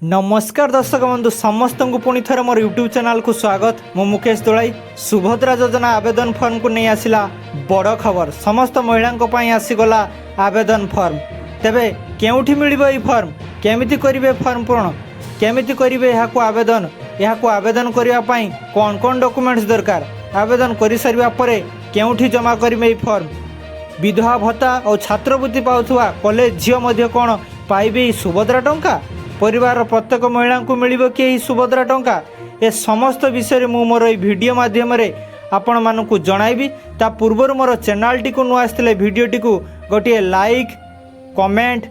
नमस्कार दर्शक बंधु समस्त को पुणी थर मोर यूट्यूब चैनल को स्वागत। मु मुकेश दोलाई सुभद्रा योजना आवेदन फॉर्म को नहीं आसिला बड़ खबर। समस्त महिला आसीगला आवेदन फॉर्म। तेबे केउठी मिलिबो ई फॉर्म, केमिति करिवे फॉर्म पूर्ण, केमिति करिवे याको आवेदन करिवा पई कोन कोन डॉक्यूमेंट्स दरकार, आवेदन करि सरिवा परे केउठी जमा करिवे ई फॉर्म, विधवा भत्ता और छात्रवृत्ति पाउथुवा कॉलेज झियो मध्ये कोन पाइबे सुभद्रा टंका, परिवार प्रत्येक महिला को मिलिबो कि सुभद्रा टंका, ए समस्त विषय मु मोर ई वीडियो माध्यम रे आपण मानकु जणाइबी। ता पूर्वर मोर चैनल टी को नु आस्थिले वीडियो टी को गोटे लाइक, कमेंट,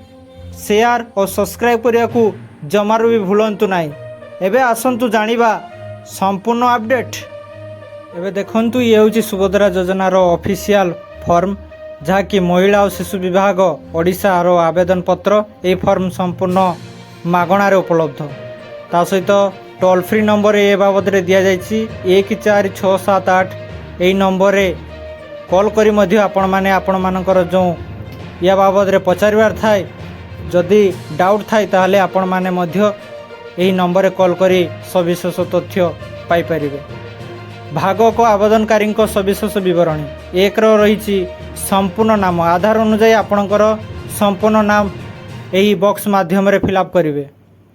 शेयर और सब्सक्राइब करिया को जमारू भी भूलंतु नाही। एबे आसंतु जानिबा संपूर्ण अपडेट। एबे देखंतु ये होची सुभद्रा योजना रो ऑफिशियल फॉर्म, जहा कि महिला और शिशु विभाग ओडिशा रो आवेदन पत्र। ए फॉर्म संपूर्ण मागणार उपलब्ध। ता सहित टोल फ्री नंबर ए बाबद रे दिया जायछि 14678। एई नंबर रे कॉल करी मध्य आपण माने आपण मानकर जो या बाबद रे पचारिवार थाए, जदि डाउट थाए ताहले आपण माने मध्य एई नंबर रे कॉल करी सविशेष तथ्य पाई परिबे। भाग को आवेदनकारी सविशेष विवरणी एक रही संपूर्ण नाम, आधार अनुसार आपणकर संपूर्ण नाम यही बॉक्स माध्यम रे फिलअप करेंगे।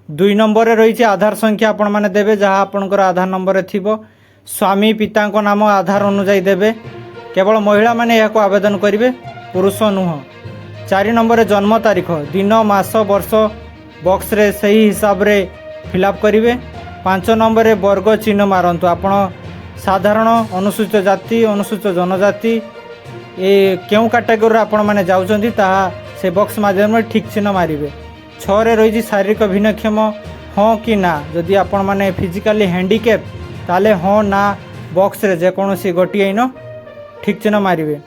2 नंबर रे रही आधार संख्या आपण माने देबे, जहाँ आपणकर आधार नंबर रे थिबो। स्वामी पिता को नाम आधार अनुसार देबे। केवल महिला माने यह को आवेदन करेंगे, पुरुष नुह। 4 नंबर रे जन्म तारीख, दिन, मास, वर्ष बॉक्स रे सही हिसाब रे फिलअप करेंगे। 5 नंबर रे वर्ग चिन्ह मारंतु, आपण साधारण, अनुसूचित जाति, अनुसूचित जनजाति ए क्यों कैटेगरी आपण माने जाउचंती ताहा से बॉक्स माध्यम में ठीक चिन्ह मारिबे। 6 रे रही शारीरिक भिन्नक्षम हाँ कि ना, जदि आपण माने फिजिकली हैंडिकैप ताले हाँ ना बॉक्स रे जेकोसी गोटे इन ठीक चिन्ह मारिबे।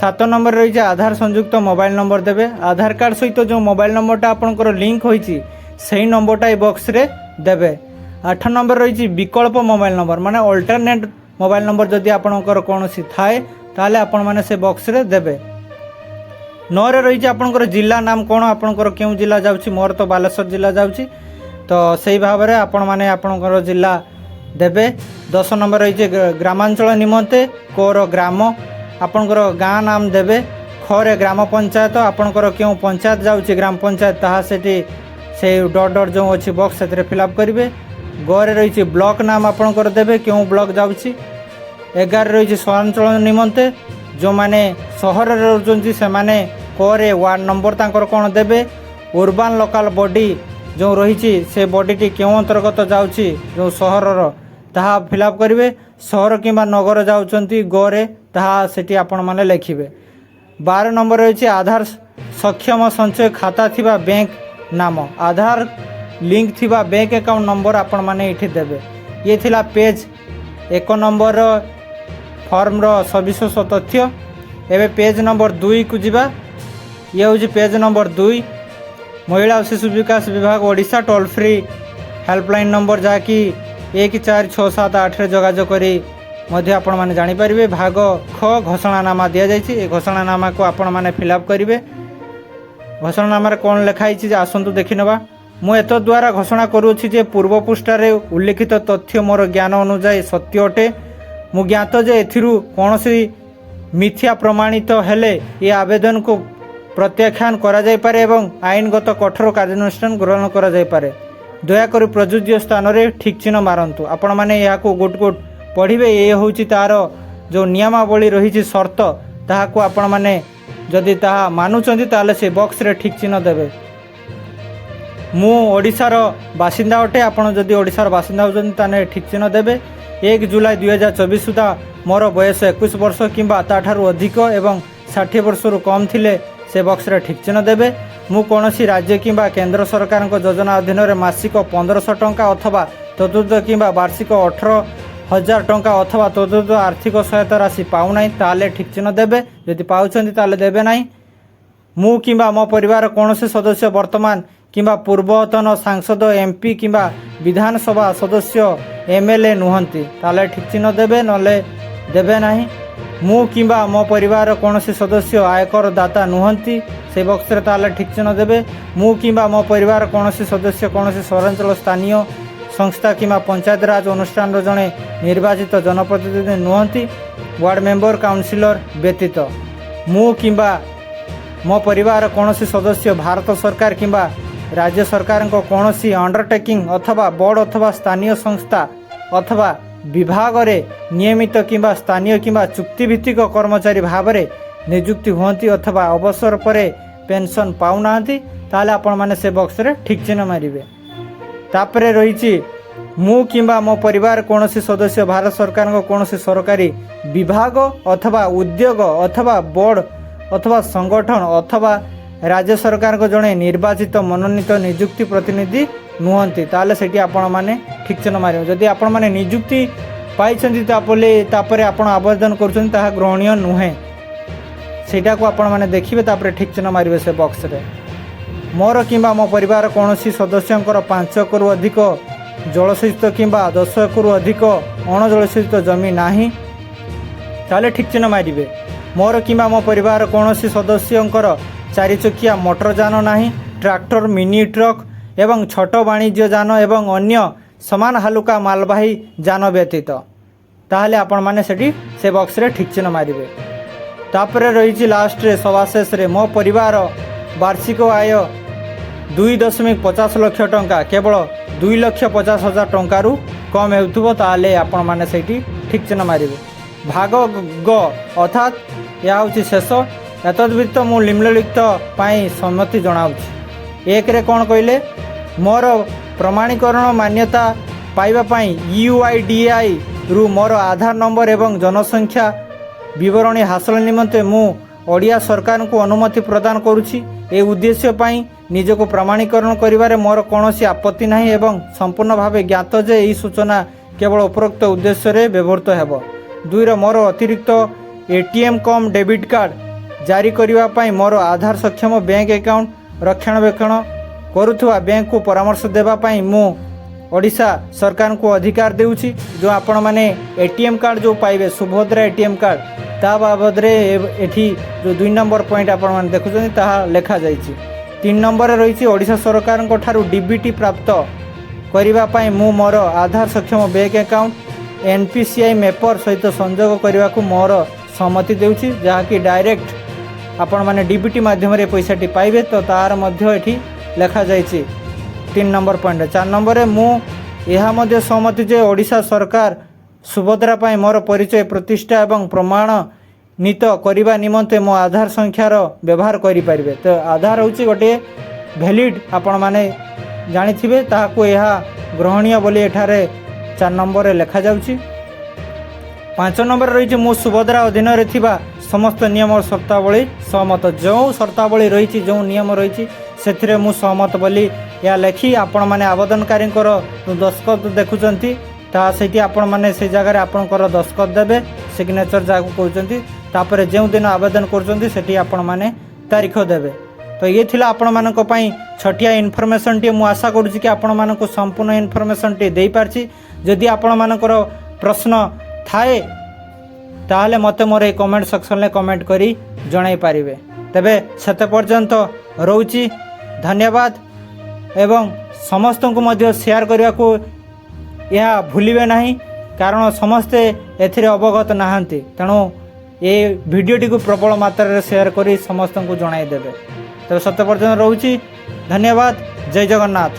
7 नंबर रही आधार संयुक्त मोबाइल नंबर देबे। आधार कार्ड सहित जो मोबाइल नंबरटा आपनकर लिंक होईची सही नंबरटा ए बॉक्स रे देबे। 8 नंबर रही विकल्प मोबाइल नंबर, माने अल्टरनेट मोबाइल नंबर जदि आपनकर कोनोसी थाए ताले आपण माने से बॉक्स रे देबे। 9 रे रही आपनकर जिला नाम कौन, आपनकर क्यों जिला जाउची, मोर तो बालेश्वर जिला जाउची, तो सही भाव में आपण माने आपनकर जिला देबे। 10 नंबर रही ग्रामांचल निमंते कोर ग्राम, आपनकर गाँ नाम देबे। 6 रे ग्राम पंचायत, आपनकर क्यों पंचायत जाउची ग्राम पंचायत ताहा सेठी से डॉट डॉट जो अच्छी बॉक्स से फिलअप करेंगे। 6 रे रही ब्लॉक नाम आपनकर देबे, क्यों ब्लॉक जाउची। 11 रही सहरांचल निमंते, जो माने सहर रे रहउचंती से माने कोरे वार्ड नंबर तांकर कोन देबे। अर्बन लोकल बॉडी जो रही से बॉडी क्यों अंतर्गत जाउची जो सहर ताहा फिलअप करेंगे। सहर किंबा नगर जाउचंती गोरे ताहा सेठी आपण माने लिखिबे। 12 नंबर रही आधार सक्षम संचय खाता थिबा बैंक नाम, आधार लिंक थिबा बैंक अकाउंट नंबर आपण माने इठी देबे। ये थिला पेज 1 नंबर फॉर्म रो सविशेष तथ्य। एवं पेज नंबर 2 को जीवा। ये हूँ पेज नंबर 2, महिला और शिशु विकास विभाग Odisha toll free helpline number, जहाँकि 14678 रे जोगाजोग करी मध्य आपण माने जानि परिबे। भाग ख घोषणानामा दिया जायछि, ए घोषणानामा को आपण माने फिलअप करेंगे। घोषणानामा रे कोन लिखाई जे आसंतु देखि नबा। मु एत द्वारा घोषणा करूछि जे पूर्व पृष्ठा रे उल्लेखित तथ्य मोर ज्ञान अनुसार सत्य अटे। मु ज्ञात जे एथिरु कोनोसी मिथ्या प्रमाणित हेले ये आवेदन को प्रत्याख्यान करा जाय पारे एवं आईनगत कठोर कार्यानुष्ठान ग्रहण करा जाय पारे। दयाकोरी प्रযোज्य स्थान रे ठीक चिन्ह मारंतु। आपण माने या को गुट गुट पढ़िबे। ये होउची तार जो नियमावली रही शर्त, ताहा को आपण माने जदि ताहा मानुचंती ताले से बॉक्स रे ठीक चिन्ह देबे। मु ओडिशार बासिंदा अटे, आपण जदि ओडिशार बासिंदा होचंती ताने ठीक चिन्ह देबे। 1 जुलाई 2024 सुधा मोर बयस 21 वर्ष किंबा ताठारु अधिक एवं 60 वर्ष रु कम थिले से बॉक्स रे ठीक चिन्ह देबे। मु कोनोसी राज्य किंबा केंद्र सरकार योजना अधीन रे मासिक 1500 टंका अथवा तदुर्ध किंबा वार्षिक 18,000 टंका अथवा तदुर्ध आर्थिक सहायता राशि पाउ नाही ताले ठीक चिन्ह देबे। यदि पाउछंती ताले देबे नाही। मु किंबा मो परिवार कोनोसी सदस्य वर्तमान किंबा पूर्वतन सांसद, एमपी किंबा विधानसभा सदस्य, एमएलए नुहंती ताले ठीक चिन्ह देबे, नले देबे नाही। ମୁଁ କିମ୍ବା ମୋ ପରିବାରର କୌଣସି ସଦସ୍ୟ ଆୟକର ଦାତା ନୁହନ୍ତି ସେ ବକ୍ସରେ ତାହେଲେ ଠିକ୍ ଚିହ୍ନ ଦେବେ। ମୁଁ କିମ୍ବା ମୋ ପରିବାର କୌଣସି ସଦସ୍ୟ କୌଣସି ସହରାଞ୍ଚଳ ସ୍ଥାନୀୟ ସଂସ୍ଥା କିମ୍ବା ପଞ୍ଚାୟତରାଜ ଅନୁଷ୍ଠାନର ଜଣେ ନିର୍ବାଚିତ ଜନପ୍ରତିନିଧି ନୁହନ୍ତି ୱାର୍ଡ଼ ମେମ୍ବର କାଉନସିଲର ବ୍ୟତୀତ। ମୁଁ କିମ୍ବା ମୋ ପରିବାର କୌଣସି ସଦସ୍ୟ ଭାରତ ସରକାର କିମ୍ବା ରାଜ୍ୟ ସରକାରଙ୍କ କୌଣସି ଅଣ୍ଡରଟେକିଂ ଅଥବା ବୋର୍ଡ଼ ଅଥବା ସ୍ଥାନୀୟ ସଂସ୍ଥା ଅଥବା ବିଭାଗରେ ନିୟମିତ କିମ୍ବା ସ୍ଥାନୀୟ କିମ୍ବା ଚୁକ୍ତିଭିତ୍ତିକ କର୍ମଚାରୀ ଭାବରେ ନିଯୁକ୍ତି ହୁଅନ୍ତି ଅଥବା ଅବସର ପରେ ପେନସନ୍ ପାଉନାହାନ୍ତି ତାହେଲେ ଆପଣମାନେ ସେ ବକ୍ସରେ ଠିକ୍ ଚିହ୍ନ ମାରିବେ। ତାପରେ ରହିଛି ମୁଁ କିମ୍ବା ମୋ ପରିବାର କୌଣସି ସଦସ୍ୟ ଭାରତ ସରକାରଙ୍କ କୌଣସି ସରକାରୀ ବିଭାଗ ଅଥବା ଉଦ୍ୟୋଗ ଅଥବା ବୋର୍ଡ଼ ଅଥବା ସଂଗଠନ ଅଥବା ରାଜ୍ୟ ସରକାରଙ୍କ ଜଣେ ନିର୍ବାଚିତ ମନୋନୀତ ନିଯୁକ୍ତି ପ୍ରତିନିଧି ନୁହନ୍ତି ତାହେଲେ ସେଠି ଆପଣମାନେ ଠିକ୍ ଚିହ୍ନ ମାରିବେ। ଯଦି ଆପଣମାନେ ନିଯୁକ୍ତି ପାଇଛନ୍ତି ତାପରେ ଆପଣ ଆବେଦନ କରୁଛନ୍ତି ତାହା ଗ୍ରହଣୀୟ ନୁହେଁ ସେଇଟାକୁ ଆପଣମାନେ ଦେଖିବେ ତାପରେ ଠିକ୍ ଚିହ୍ନ ମାରିବେ ସେ ବକ୍ସରେ। ମୋର କିମ୍ବା ମୋ ପରିବାର କୌଣସି ସଦସ୍ୟଙ୍କର 5 ଏକରରୁ ଅଧିକ ଜଳସେଚିତ କିମ୍ବା 10 ଏକରରୁ ଅଧିକ ଅଣଜଳସେଚିତ ଜମି ନାହିଁ ତାହେଲେ ଠିକ୍ ଚିହ୍ନ ମାରିବେ। ମୋର କିମ୍ବା ମୋ ପରିବାର କୌଣସି ସଦସ୍ୟଙ୍କର 4 ଚକିଆ ମୋଟର ଯାନ ନାହିଁ ଟ୍ରାକ୍ଟର ମିନି ଟ୍ରକ୍ ଏବଂ ଛୋଟ ବାଣିଜ୍ୟ ଯାନ ଏବଂ ଅନ୍ୟ ସମାନ ହାଲୁକା ମାଲବାହୀ ଯାନ ବ୍ୟତୀତ ତାହେଲେ ଆପଣମାନେ ସେଠି ସେ ବକ୍ସରେ ଠିକ୍ ଚିହ୍ନ ମାରିବେ। ତାପରେ ରହିଛି ଲାଷ୍ଟରେ ସବାଶେଷରେ ମୋ ପରିବାର ବାର୍ଷିକ ଆୟ 2.50 ଲକ୍ଷ ଟଙ୍କା କେବଳ 2,50,000 ଟଙ୍କାରୁ କମ୍ ହେଉଥିବ ତାହେଲେ ଆପଣମାନେ ସେଇଠି ଠିକ୍ ଚିହ୍ନ ମାରିବେ। ଭାଗ ଗ ଅର୍ଥାତ୍ ଏହା ହେଉଛି ଶେଷ। ଏତଦ୍ବ୍ୟତୀତ ମୁଁ ନିମ୍ନଲିଖିତ ପାଇଁ ସମ୍ମତି ଜଣାଉଛି। 1ରେ କ'ଣ କହିଲେ ମୋର ପ୍ରମାଣୀକରଣ ମାନ୍ୟତା ପାଇବା ପାଇଁ UIDAIରୁ ମୋର ଆଧାର ନମ୍ବର ଏବଂ ଜନସଂଖ୍ୟା ବିବରଣୀ ହାସଲ ନିମନ୍ତେ ମୁଁ ଓଡ଼ିଶା ସରକାରଙ୍କୁ ଅନୁମତି ପ୍ରଦାନ କରୁଛି। ଏ ଉଦ୍ଦେଶ୍ୟ ପାଇଁ ନିଜକୁ ପ୍ରମାଣୀକରଣ କରିବାରେ ମୋର କୌଣସି ଆପତ୍ତି ନାହିଁ ଏବଂ ସମ୍ପୂର୍ଣ୍ଣ ଭାବେ ଜ୍ଞାତ ଯେ ଏହି ସୂଚନା କେବଳ ଉପରୋକ୍ତ ଉଦ୍ଦେଶ୍ୟରେ ବ୍ୟବହୃତ ହେବ। 2ରେ ମୋର ଅତିରିକ୍ତ ATM କମ୍ ଡେବିଟ୍ କାର୍ଡ଼ ଜାରି କରିବା ପାଇଁ ମୋର ଆଧାର ସକ୍ଷମ ବ୍ୟାଙ୍କ ଆକାଉଣ୍ଟ ରକ୍ଷଣାବେକ୍ଷଣ କରୁଥିବା ବ୍ୟାଙ୍କକୁ ପରାମର୍ଶ ଦେବା ପାଇଁ ମୁଁ ଓଡ଼ିଶା ସରକାରଙ୍କୁ ଅଧିକାର ଦେଉଛି। ଯେଉଁ ଆପଣମାନେ ATM କାର୍ଡ଼ ଯେଉଁ ପାଇବେ ସୁଭଦ୍ରା ATM କାର୍ଡ଼ ତା ବାବଦରେ ଏଠି ଯେଉଁ 2 ନମ୍ବର ପଏଣ୍ଟ ଆପଣମାନେ ଦେଖୁଛନ୍ତି ତାହା ଲେଖାଯାଇଛି। 3 ନମ୍ବରରେ ରହିଛି ଓଡ଼ିଶା ସରକାରଙ୍କ ଠାରୁ DBT ପ୍ରାପ୍ତ କରିବା ପାଇଁ ମୁଁ ମୋର ଆଧାର ସକ୍ଷମ ବ୍ୟାଙ୍କ ଆକାଉଣ୍ଟ NPCI ମେପର ସହିତ ସଂଯୋଗ କରିବାକୁ ମୋର ସମ୍ମତି ଦେଉଛି ଯାହାକି ଡାଇରେକ୍ଟ ଆପଣମାନେ DBT ମାଧ୍ୟମରେ ପଇସାଟି ପାଇବେ ତ ତାର ମଧ୍ୟ ଏଠି ଲେଖାଯାଇଛି 3 ନମ୍ବର ପଏଣ୍ଟରେ। 4 ନମ୍ବରରେ ମୁଁ ଏହା ମଧ୍ୟ ସହମତି ଯେ ଓଡ଼ିଶା ସରକାର ସୁଭଦ୍ରା ପାଇଁ ମୋର ପରିଚୟ ପ୍ରତିଷ୍ଠା ଏବଂ ପ୍ରମାଣିତ କରିବା ନିମନ୍ତେ ମୋ ଆଧାର ସଂଖ୍ୟାର ବ୍ୟବହାର କରିପାରିବେ। ତ ଆଧାର ହେଉଛି ଗୋଟିଏ ଭ୍ୟାଲିଡ଼ ଆପଣମାନେ ଜାଣିଥିବେ ତାହାକୁ ଏହା ଗ୍ରହଣୀୟ ବୋଲି ଏଠାରେ 4 ନମ୍ବରରେ ଲେଖାଯାଉଛି। 5 ନମ୍ବରରେ ରହିଛି ମୁଁ ସୁଭଦ୍ରା ଅଧୀନରେ ଥିବା ସମସ୍ତ ନିୟମ ଓ ସର୍ତ୍ତାବଳୀ ସହମତ। ଯେଉଁ ସର୍ତ୍ତାବଳୀ ରହିଛି ଯେଉଁ ନିୟମ ରହିଛି ସେଥିରେ ମୁଁ ସହମତ ବୋଲି ଏହା ଲେଖି ଆପଣମାନେ ଆବେଦନକାରୀଙ୍କର ଦସ୍ତଖତ ଦେଖୁଛନ୍ତି ତାହା ସେଇଠି ଆପଣମାନେ ସେ ଜାଗାରେ ଆପଣଙ୍କର ଦସ୍ତଖତ ଦେବେ ସିଗ୍ନେଚର ଯାହାକୁ କହୁଛନ୍ତି। ତାପରେ ଯେଉଁଦିନ ଆବେଦନ କରୁଛନ୍ତି ସେଠି ଆପଣମାନେ ତାରିଖ ଦେବେ। ତ ଇଏ ଥିଲା ଆପଣମାନଙ୍କ ପାଇଁ ଛୋଟିଆ ଇନଫର୍ମେସନ୍ଟିଏ। ମୁଁ ଆଶା କରୁଛି କି ଆପଣମାନଙ୍କୁ ସମ୍ପୂର୍ଣ୍ଣ ଇନଫର୍ମେସନ୍ଟି ଦେଇପାରିଛି। ଯଦି ଆପଣମାନଙ୍କର ପ୍ରଶ୍ନ ଥାଏ ତାହେଲେ ମୋତେ ମୋର এই କମେଣ୍ଟ ସେକ୍ସନରେ କମେଣ୍ଟ କରି ଜଣାଇ ପାରିବେ। ତେବେ ସେତେ ପର୍ଯ୍ୟନ୍ତ ରହୁଛି ଧନ୍ୟବାଦ ଏବଂ ସମସ୍ତଙ୍କୁ ମଧ୍ୟ ସେୟାର କରିବାକୁ ଏହା ଭୁଲିବେ ନାହିଁ କାରଣ ସମସ୍ତେ ଏଥିରେ ଅବଗତ ନାହାନ୍ତି ତେଣୁ ଏ ଭିଡ଼ିଓଟିକୁ ପ୍ରବଳ ମାତ୍ରାରେ ସେୟାର କରି ସମସ୍ତଙ୍କୁ ଜଣାଇ ଦେବେ। ତେବେ ସେତେ ପର୍ଯ୍ୟନ୍ତ ରହୁଛି ଧନ୍ୟବାଦ। ଜୟ ଜଗନ୍ନାଥ।